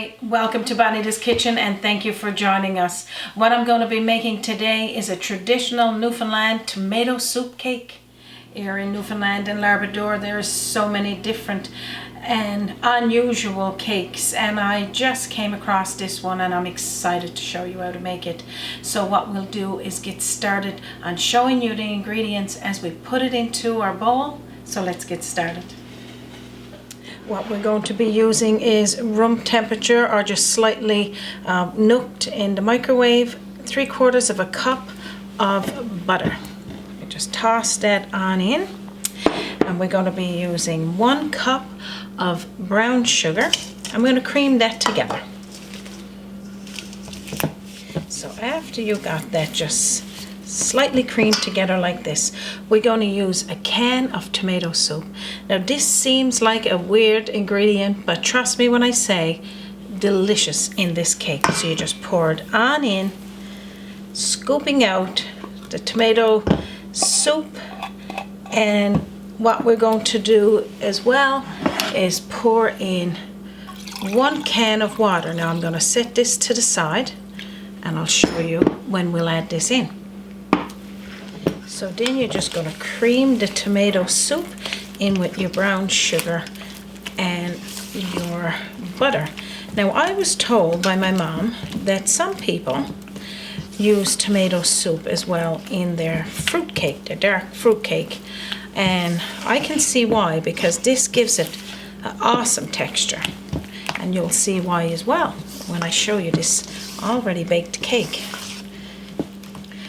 Hi, welcome to BONITA'S kitchen and thank you for joining us. What I'm going to be making today is a traditional Newfoundland tomato soup cake. Here in Newfoundland and Labrador there are so many different and unusual cakes, and I just came across this one and I'm excited to show you how to make it. So what we'll do is get started on showing you the ingredients as we put it into our bowl. So let's get started. What we're going to be using is room temperature or just slightly nooked in the microwave, 3/4 cup of butter. Just toss that on in, and we're going to be using 1 cup of brown sugar. I'm going to cream that together. So after you got that just slightly creamed together like this, we're going to use a can of tomato soup. Now this seems like a weird ingredient, but trust me when I say delicious in this cake. So you just pour it on in, scooping out the tomato soup, and what we're going to do as well is pour in 1 can of water. Now I'm going to set this to the side and I'll show you when we'll add this in. So then you're just going to cream the tomato soup in with your brown sugar and your butter. Now I was told by my mom that some people use tomato soup as well in their fruit cake, their dark fruit cake, and I can see why, because this gives it an awesome texture, and you'll see why as well when I show you this already baked cake.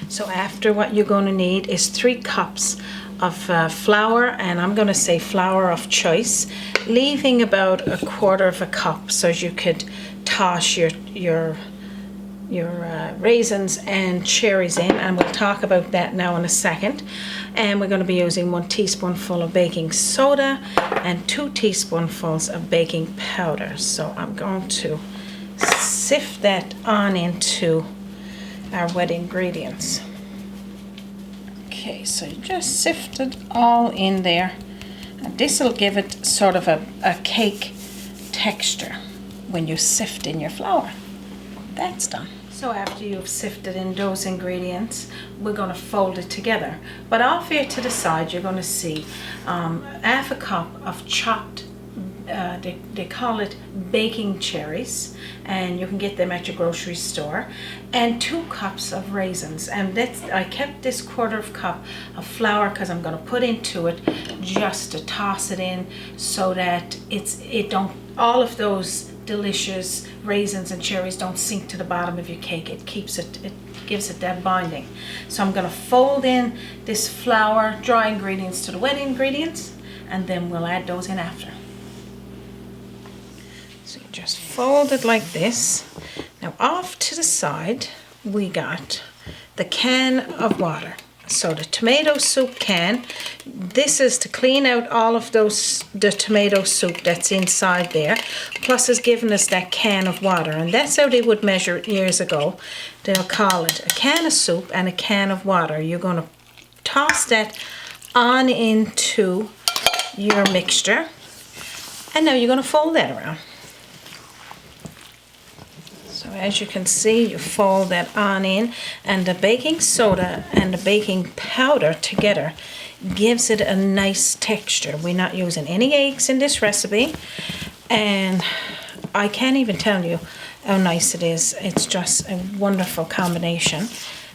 So after, what you're going to need is 3 cups of flour, and I'm going to say flour of choice, leaving about 1/4 cup so you could toss your raisins and cherries in, and we'll talk about that now in a second. And we're going to be using 1 teaspoonful of baking soda and 2 teaspoonfuls of baking powder. So I'm going to sift that on into our wet ingredients. Okay, so you just sift it all in there, and this will give it sort of a cake texture when you sift in your flour. That's done. So after you've sifted in those ingredients, we're going to fold it together. But off here to the side, you're going to see 1/2 cup of chopped, they call it baking cherries, and you can get them at your grocery store, and 2 cups of raisins. And I kept this 1/4 cup of flour because I'm going to put into it just to toss it in so that all of those delicious raisins and cherries don't sink to the bottom of your cake. It gives it that binding. So I'm going to fold in this flour, dry ingredients to the wet ingredients, and then we'll add those in after. So you just fold it like this. Now off to the side we got the can of water. So the tomato soup can, this is to clean out all of the tomato soup that's inside there, plus it's given us that can of water, and that's how they would measure it years ago. They'll call it a can of soup and a can of water. You're going to toss that on into your mixture, and now you're going to fold that around. So as you can see, you fold that on in, and the baking soda and the baking powder together gives it a nice texture. We're not using any eggs in this recipe, and I can't even tell you how nice it is. It's just a wonderful combination.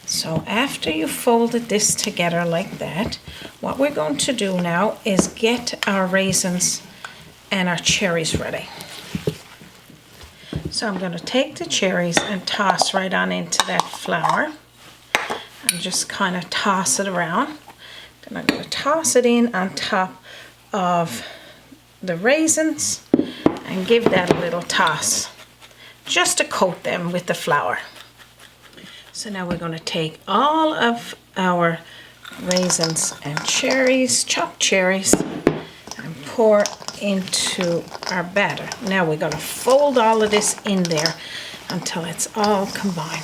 So after you folded this together like that, what we're going to do now is get our raisins and our cherries ready. So I'm going to take the cherries and toss right on into that flour and just kind of toss it around. Then I'm going to toss it in on top of the raisins and give that a little toss just to coat them with the flour. So now we're going to take all of our raisins and cherries, chopped cherries, and pour into our batter. Now we're going to fold all of this in there until it's all combined.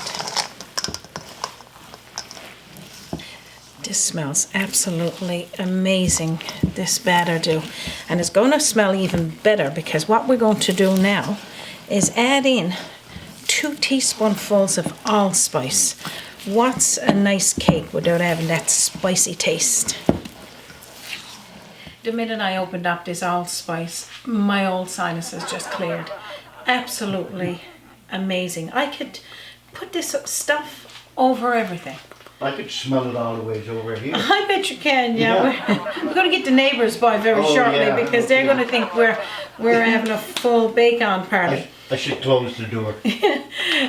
This smells absolutely amazing, this batter do, and it's going to smell even better because what we're going to do now is add in 2 teaspoonfuls of allspice. What's a nice cake without having that spicy taste? The minute I opened up this allspice, my old sinuses just cleared. Absolutely amazing. I could put this stuff over everything. I could smell it all the way over here. I bet you can, yeah. We're going to get the neighbours by very shortly because they're going to think we're having a full bake-on party. I should close the door.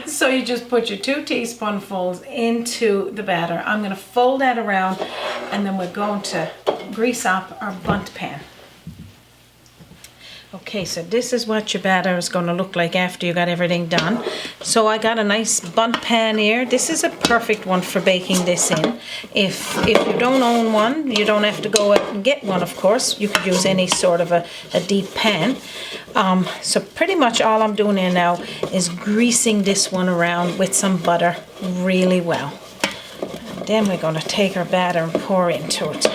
So you just put your 2 teaspoonfuls into the batter. I'm going to fold that around and then we're going to grease up our bundt pan. Okay, so this is what your batter is going to look like after you got everything done. So I got a nice bundt pan here. This is a perfect one for baking this in. If you don't own one, you don't have to go out and get one, of course. You could use any sort of a deep pan. So pretty much all I'm doing here now is greasing this one around with some butter really well. And then we're going to take our batter and pour into it.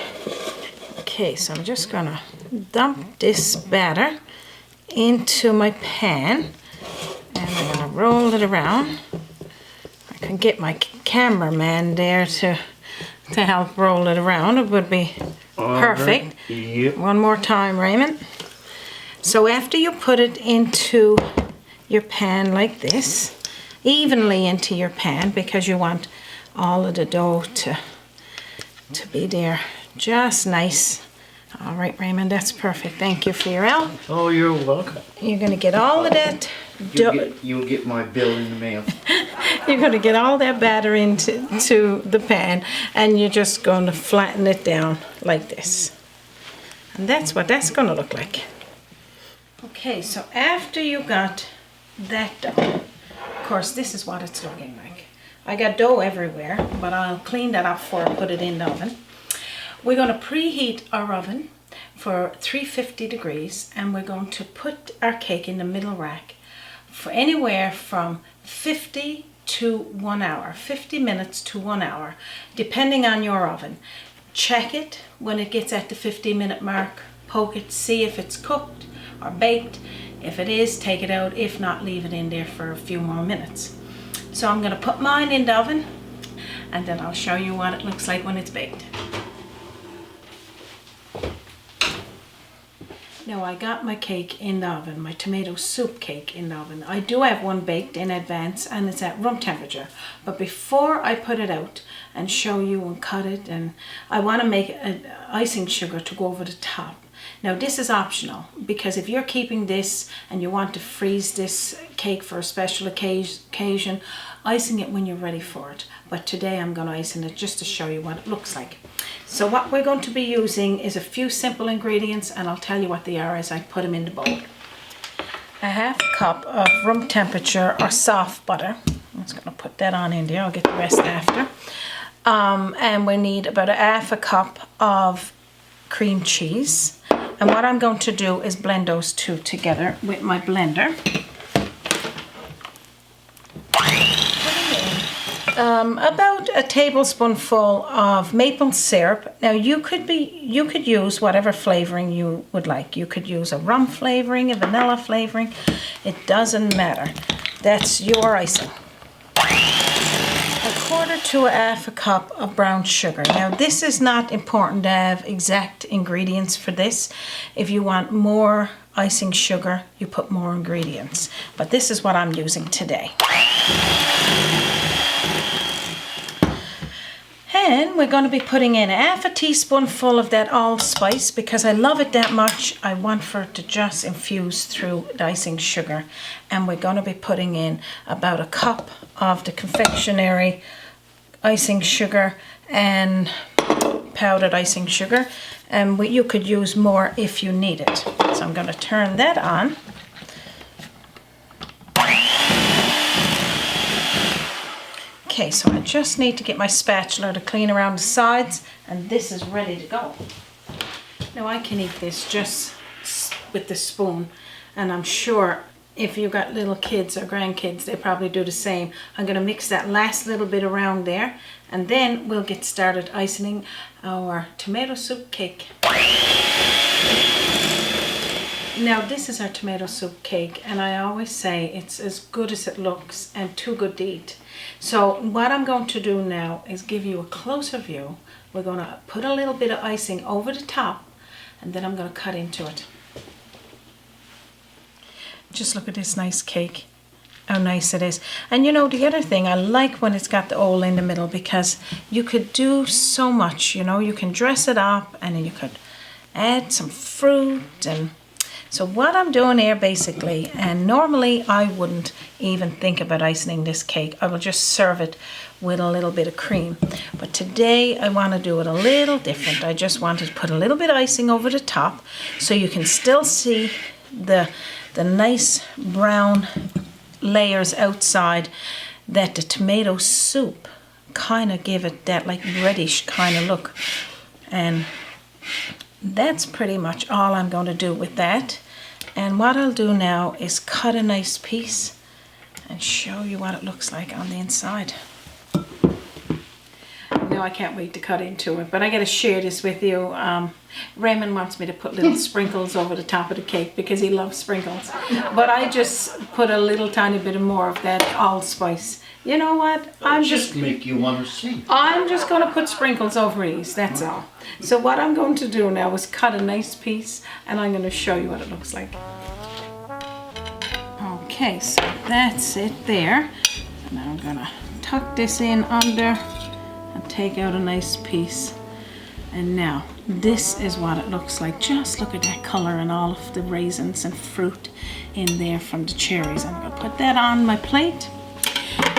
Okay, so I'm just going to dump this batter into my pan and I'm going to roll it around. I can get my cameraman there to help roll it around. It would be perfect. Yep. One more time, Raymond. So after you put it into your pan like this, evenly into your pan, because you want all of the dough to be there just nice. All right, Raymond, that's perfect. Thank you for your help. Oh, you're welcome. You're going to get all of that You'll get my bill in the mail. You're going to get all that batter into the pan and you're just going to flatten it down like this. And that's what that's going to look like. Okay, so after you got that dough, of course, this is what it's looking like. I got dough everywhere, but I'll clean that up before I put it in the oven. We're going to preheat our oven for 350 degrees and we're going to put our cake in the middle rack for anywhere from 50 to 1 hour, 50 minutes to 1 hour, depending on your oven. Check it when it gets at the 50-minute mark, poke it, see if it's cooked or baked. If it is, take it out. If not, leave it in there for a few more minutes. So I'm going to put mine in the oven and then I'll show you what it looks like when it's baked. Now I got my cake in the oven, my tomato soup cake in the oven. I do have one baked in advance and it's at room temperature. But before I put it out and show you and cut it, and I want to make an icing sugar to go over the top. Now this is optional because if you're keeping this and you want to freeze this cake for a special occasion, icing it when you're ready for it. But today I'm going to icing it just to show you what it looks like. So what we're going to be using is a few simple ingredients and I'll tell you what they are as I put them in the bowl. A half cup of room temperature or soft butter. I'm just going to put that on in there. I'll get the rest after. And we need about a half a cup of cream cheese. And what I'm going to do is blend those two together with my blender. About a tablespoonful of maple syrup. Now you could use whatever flavoring you would like. You could use a rum flavoring, a vanilla flavoring. It doesn't matter. That's your icing. A quarter to a half a cup of brown sugar. Now this is not important to have exact ingredients for this. If you want more icing sugar, you put more ingredients. But this is what I'm using today. And we're going to be putting in half a teaspoonful of that allspice because I love it that much. I want for it to just infuse through the icing sugar. And we're going to be putting in about a cup of the confectionery icing sugar and powdered icing sugar. And you could use more if you need it. So I'm going to turn that on. Okay, so I just need to get my spatula to clean around the sides and this is ready to go. Now I can eat this just with the spoon and I'm sure if you've got little kids or grandkids they probably do the same. I'm going to mix that last little bit around there and then we'll get started icing our tomato soup cake. Now this is our tomato soup cake, and I always say it's as good as it looks and too good to eat. So what I'm going to do now is give you a closer view. We're going to put a little bit of icing over the top, and then I'm going to cut into it. Just look at this nice cake, how nice it is. And you know, the other thing, I like when it's got the hole in the middle, because you could do so much, you know. You can dress it up, and then you could add some fruit. And so what I'm doing here basically, and normally I wouldn't even think about icing this cake. I will just serve it with a little bit of cream. But today I want to do it a little different. I just wanted to put a little bit of icing over the top so you can still see the nice brown layers outside, that the tomato soup kind of give it that like reddish kind of look. And that's pretty much all I'm going to do with that. And what I'll do now is cut a nice piece and show you what it looks like on the inside. Now I can't wait to cut into it, but I got to share this with you. Raymond wants me to put little sprinkles over the top of the cake because he loves sprinkles. But I just put a little tiny bit more of that allspice. You know what? I'm just make you want to see. I'm just going to put sprinkles over these, that's all. So what I'm going to do now is cut a nice piece, and I'm going to show you what it looks like. Okay, so that's it there. And now I'm going to tuck this in under and take out a nice piece. And now this is what it looks like. Just look at that color and all of the raisins and fruit in there from the cherries. I'm going to put that on my plate.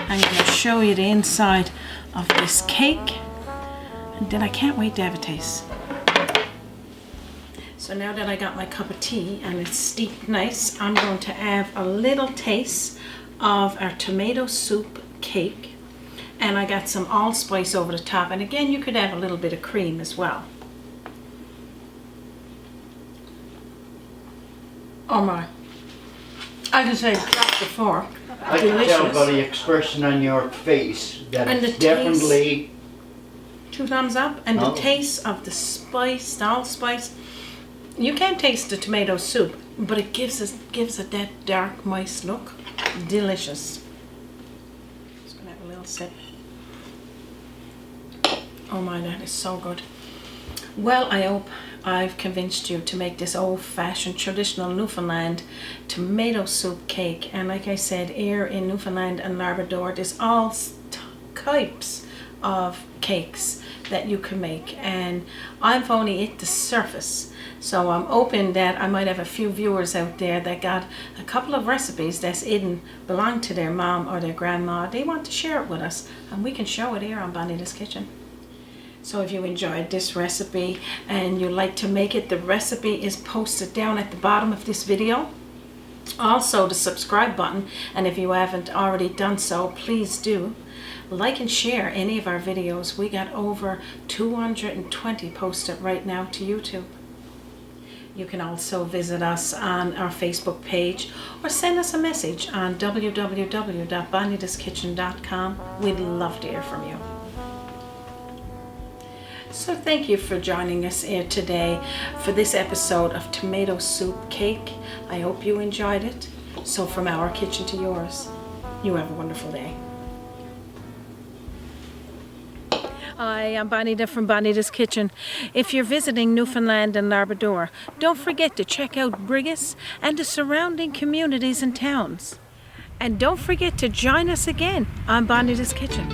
I'm going to show you the inside of this cake, and then I can't wait to have a taste. So now that I got my cup of tea and it's steeped nice, I'm going to have a little taste of our tomato soup cake. And I got some allspice over the top, and again you could add a little bit of cream as well. Oh my, I can say drop the fork. I can tell by the expression on your face that And it's the taste. definitely 2 thumbs up. And the Oh. taste of the spice, the allspice, you can't taste the tomato soup, but it gives it that dark, moist look. Delicious. Just gonna have a little sip. Oh my, that is so good. Well, I hope I've convinced you to make this old-fashioned traditional Newfoundland tomato soup cake. And like I said, here in Newfoundland and Labrador, there's all types of cakes that you can make, and I've only hit the surface. So I'm hoping that I might have a few viewers out there that got a couple of recipes that's hidden, belong to their mom or their grandma. They want to share it with us, and we can show it here on BONITA'S Kitchen. So if you enjoyed this recipe and you like to make it, the recipe is posted down at the bottom of this video. Also the subscribe button, and if you haven't already done so, please do. Like and share any of our videos. We got over 220 posted right now to YouTube. You can also visit us on our Facebook page or send us a message on www.bonitas'skitchen.com. We'd love to hear from you. So thank you for joining us here today for this episode of Tomato Soup Cake. I hope you enjoyed it. So from our kitchen to yours, you have a wonderful day. Hi, I'm Bonita from BONITA'S Kitchen. If you're visiting Newfoundland and Labrador, don't forget to check out Brigus and the surrounding communities and towns. And don't forget to join us again on BONITA'S Kitchen.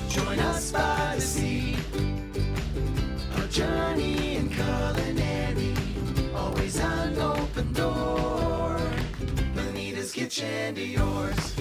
Join us by the sea, a journey in culinary, always an open door. BONITA'S Kitchen to yours.